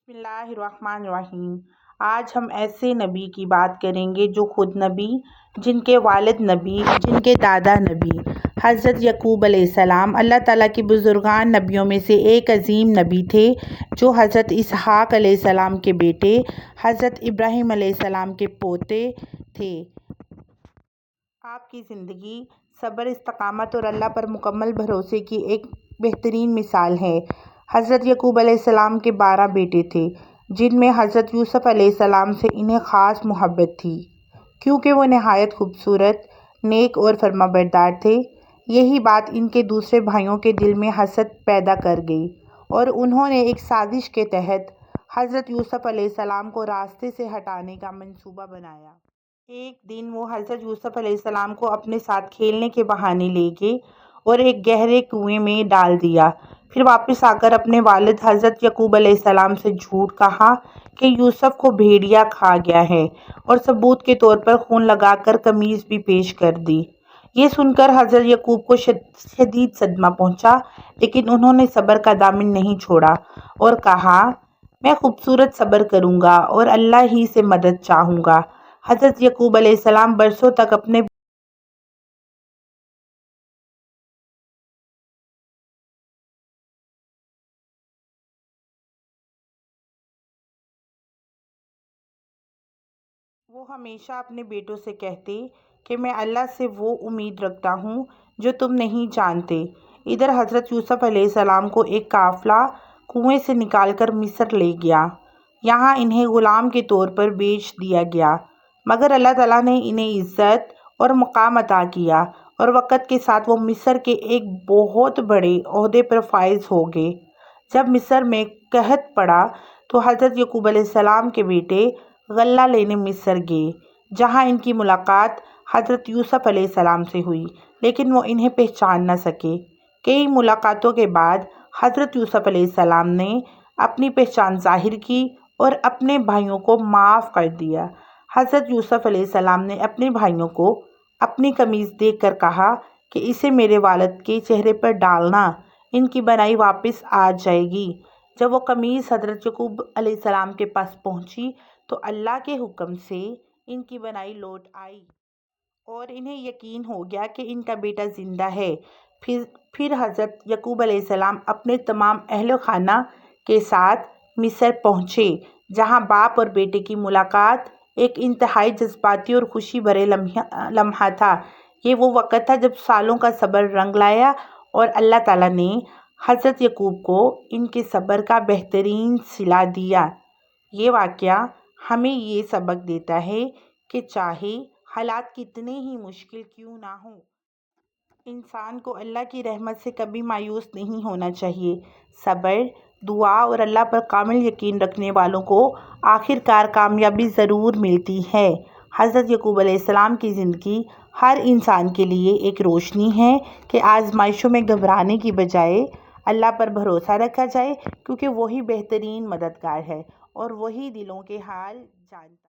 بسم اللہ الرحمن الرحیم۔ آج ہم ایسے نبی کی بات کریں گے جو خود نبی، جن کے والد نبی، جن کے دادا نبی، حضرت یعقوب علیہ السلام اللہ تعالیٰ کے بزرگان نبیوں میں سے ایک عظیم نبی تھے، جو حضرت اسحاق علیہ السلام کے بیٹے، حضرت ابراہیم علیہ السلام کے پوتے تھے۔ آپ کی زندگی صبر، استقامت اور اللہ پر مکمل بھروسے کی ایک بہترین مثال ہے۔ حضرت یعقوب علیہ السلام کے 12 بیٹے تھے، جن میں حضرت یوسف علیہ السلام سے انہیں خاص محبت تھی، کیونکہ وہ نہایت خوبصورت، نیک اور فرمانبردار تھے۔ یہی بات ان کے دوسرے بھائیوں کے دل میں حسد پیدا کر گئی اور انہوں نے ایک سازش کے تحت حضرت یوسف علیہ السلام کو راستے سے ہٹانے کا منصوبہ بنایا۔ ایک دن وہ حضرت یوسف علیہ السلام کو اپنے ساتھ کھیلنے کے بہانے لے گئے اور ایک گہرے کنویں میں ڈال دیا۔ پھر واپس آ کر اپنے والد حضرت یعقوب علیہ السلام سے جھوٹ کہا کہ یوسف کو بھیڑیا کھا گیا ہے، اور ثبوت کے طور پر خون لگا کر قمیص بھی پیش کر دی۔ یہ سن کر حضرت یعقوب کو شدید صدمہ پہنچا، لیکن انہوں نے صبر کا دامن نہیں چھوڑا اور کہا، میں خوبصورت صبر کروں گا اور اللہ ہی سے مدد چاہوں گا۔ حضرت یعقوب علیہ السلام برسوں تک اپنے وہ ہمیشہ اپنے بیٹوں سے کہتے کہ میں اللہ سے وہ امید رکھتا ہوں جو تم نہیں جانتے۔ ادھر حضرت یوسف علیہ السلام کو ایک قافلہ کنویں سے نکال کر مصر لے گیا۔ یہاں انہیں غلام کے طور پر بیچ دیا گیا، مگر اللہ تعالیٰ نے انہیں عزت اور مقام عطا کیا اور وقت کے ساتھ وہ مصر کے ایک بہت بڑے عہدے پر فائز ہو گئے۔ جب مصر میں قحط پڑا تو حضرت یعقوب علیہ السلام کے بیٹے غلہ لینے مصر گئے، جہاں ان کی ملاقات حضرت یوسف علیہ السلام سے ہوئی، لیکن وہ انہیں پہچان نہ سکے۔ کئی ملاقاتوں کے بعد حضرت یوسف علیہ السلام نے اپنی پہچان ظاہر کی اور اپنے بھائیوں کو معاف کر دیا۔ حضرت یوسف علیہ السلام نے اپنے بھائیوں کو اپنی قمیص دیکھ کر کہا کہ اسے میرے والد کے چہرے پر ڈالنا، ان کی بنائی واپس آ جائے گی۔ جب وہ قمیص حضرت یعقوب علیہ السلام کے پاس پہنچی تو اللہ کے حکم سے ان کی بنائی لوٹ آئی اور انہیں یقین ہو گیا کہ ان کا بیٹا زندہ ہے۔ پھر حضرت یعقوب علیہ السلام اپنے تمام اہل خانہ کے ساتھ مصر پہنچے، جہاں باپ اور بیٹے کی ملاقات ایک انتہائی جذباتی اور خوشی بھرے لمحہ تھا۔ یہ وہ وقت تھا جب سالوں کا صبر رنگ لایا اور اللہ تعالیٰ نے حضرت یعقوب کو ان کے صبر کا بہترین صلہ دیا۔ یہ واقعہ ہمیں یہ سبق دیتا ہے کہ چاہے حالات کتنے ہی مشکل کیوں نہ ہوں، انسان کو اللہ کی رحمت سے کبھی مایوس نہیں ہونا چاہیے۔ صبر، دعا اور اللہ پر کامل یقین رکھنے والوں کو آخر کار کامیابی ضرور ملتی ہے۔ حضرت یعقوب علیہ السلام کی زندگی ہر انسان کے لیے ایک روشنی ہے کہ آزمائشوں میں گھبرانے کی بجائے اللہ پر بھروسہ رکھا جائے، کیونکہ وہی بہترین مددگار ہے اور وہی دلوں کے حال جانتا ہے۔